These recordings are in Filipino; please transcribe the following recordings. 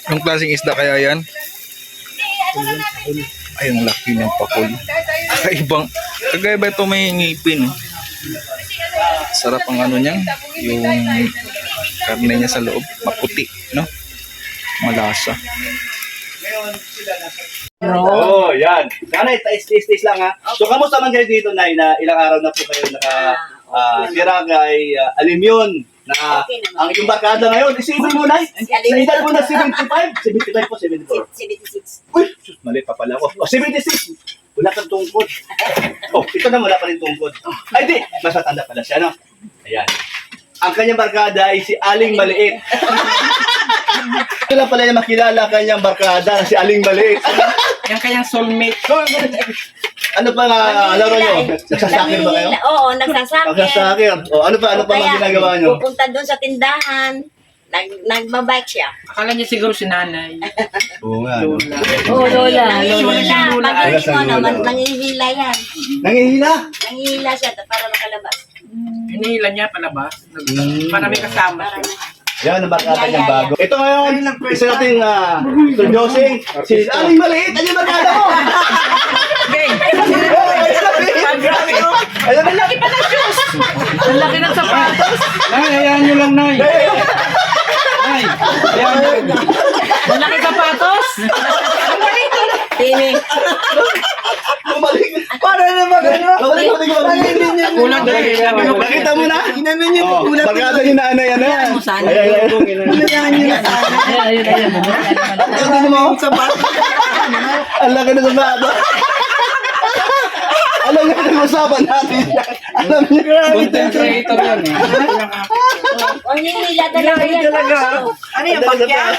Anong klaseng isda kaya yan? Ay, ang laki ng pakul. Kagaya ito may ngipin. Oh. Sarap ang ano niya. Yung karne niya sa loob. Maputi, no? Malasa. Oh, yan. Sana taste lang ha. So, kamusta man kayo dito, Nay, na ilang araw na po kayo Siragay, Alimyon, na ang iyong barkada ngayon, isipin mo, Nay, sa edad mo na 75 po, 74. 76. Uy, sus, mali pa pala ako. 76. Wala kang tungkod. Oh, ito na wala pa rin tungkod. Ay, di, mas matanda pala siya, no? Ayan. Ang kanyang barkada ay si Aling Maliit. Kailan pala niya makilala kanyang barkada na si Aling Maliit. Yung kanyang soulmate. Ano pa nga laro nyo? Nagsasakir ba kayo? Oo, nagsasakir. Nagsasakir. O, ano pa mga ginagawa nyo? Pupunta doon sa tindahan. Nagbabike siya. Akala niya siguro si nanay. Oo nga. Oo, lola. Lola. Pag-ibig mo naman, nangihila yan. Nangihila? Nangihila siya para makalabas. Hinihila niya palabas. Para may kasama siya. Yan ang barkada niyang bago. Ito ngayon, isa nating Josing, si Aling Maliit. Ano yung barkada mo? Ang laki pa ng shoes! Ang laki ng sapatos! Nay, hayaan nyo lang, Nay. Nay, hayaan nyo. Ang laki sapatos! Tinig. Para naman ano? Kulang na eh. Nakita mo na? Barkada ni nanay yan yan. Ayun mo? Ang laki na sapatos. Alam niyo yung usapan natin yan. Alam niyo. Content creator yan eh. Nangihila talaga yan. Ano yung bagya?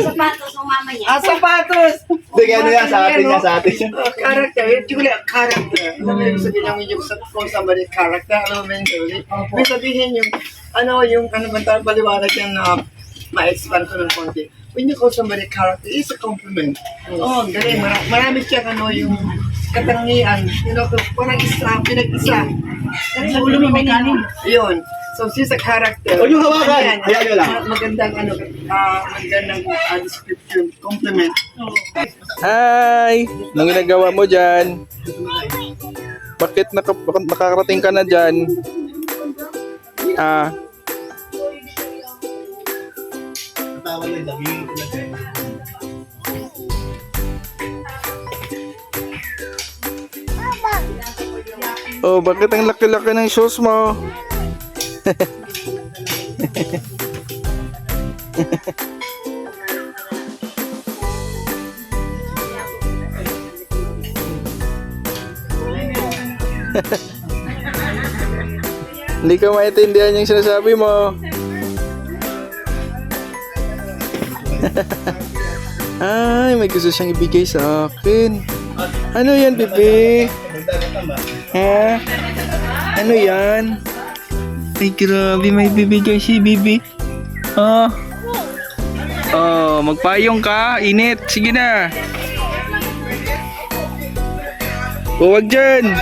Sapatos ng mama niya. Sapatos! Hindi, ano yan sa atin yan, sa atin. Character, Julie, character. Alam mo yung sabihin yung kung somebody character, alam mo yung Julie? May sabihin yung, yung bang paliwanag yan na ma-expand ko ng konti. When you call somebody character, it's a compliment. Oo, galing. Marami siyang yung katangian. Parang isa, pinag-isa. Ulo mo may kanin. Yun. So, she's a character. Huwag yung hawakan. Hayaan nyo lang. Magandang description, compliment. Hi! Anong ginagawa mo dyan? Bakit nakakarating ka na dyan? Oh, bakit ang laki-laki ng shoes mo? Hindi ko maintindihan yung sinasabi mo. Ay, may gusto siyang ibigay sa akin. Ano yan, Bibi? Ha? Ano yan? Ay, grabe, may bibigay si Bibi. Oh. Oh, magpayong ka. Init. Sige na. Huwag dyan.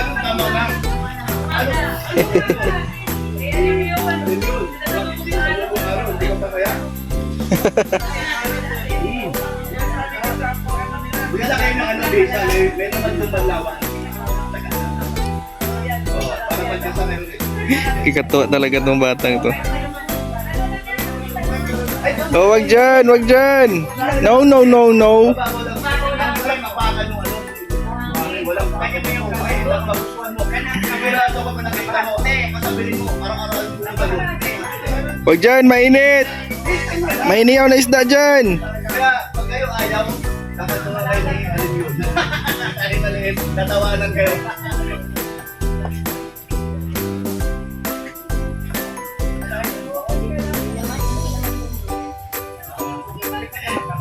Bigyan kayo ng bisa, may naman yung banlawan. Para magkasa meron din. Ikatuwa talaga tong batang to. Oh, wag dyan, wag dyan. No, no, no, no. Wag dyan, mainit. Mainiyaw na isda dyan. Kaya pag kayo ayaw, nakatungan kayo ng alimyon. Ay maliit, tatawanan kayo.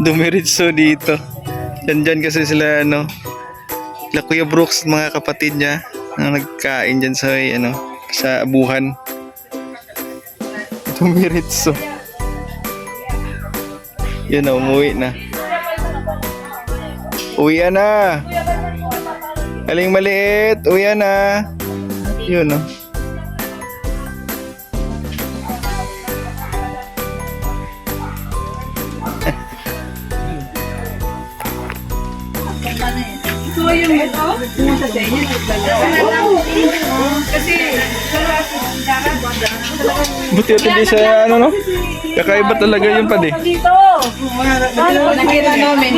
Dumiritso dito. Dyan kasi sila la Kuya Brooks, mga kapatid niya na nagkain dyan sa sa abuhan. Dumiritso. Yun na, umuwi na. Uwian na. Aling Maliit, uwian na. Yun yung pumunta sa inyo? Kasi, Buti at hindi siya ano no? Kakaiba talaga yung pad eh. nakita namin.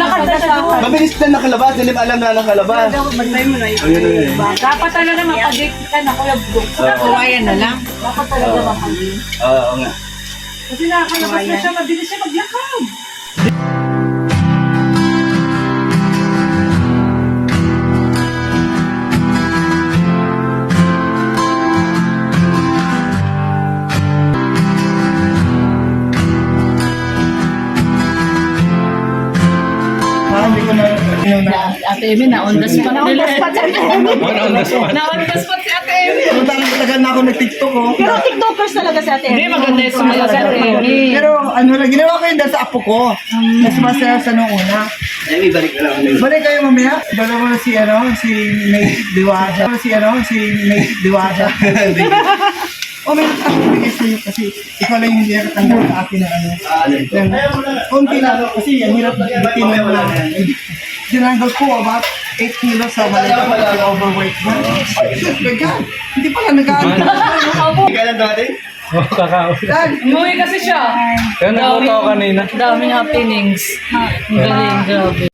Mabilis na nakalabas, hindi ba alam na nakalabas? Dapat talaga mapadik ka na, Kuya Brooks. Kawayan na lang. Dapat talaga mapadik. Oo nga. Kasi nakakalabas na siya, mabilis siya maglakad. Hindi ko na, Ate Emi, na-on the spot nila. Na-on the spot si Ate Emi. matagal na ako nag-tiktok oh. Pero TikTokers talaga si Ate Emi. Hindi, maganda yung sumayaw si Ate Emi. Pero ano lang, ginawa ko yun dahil sa apo ko. Mas masaya sa nung una. Ay, ibalik na lang. Balik kayo mamaya. Bala ko na si May Diwata. Si May Diwata. O may nakakabigay sa'yo kasi ikaw lang yung hindi nakatanggap sa akin na ano. Konti lang kasi ang hirap bitin mo lang. Tinanggal ko about 8 kilos sa balik ko kasi overweight na. Hindi pala nag-aaral. Hindi ka lang dati? Dad, Umuwi kasi siya. Kaya nagluto ako kanina. Daming happenings. Ang galing, grabe.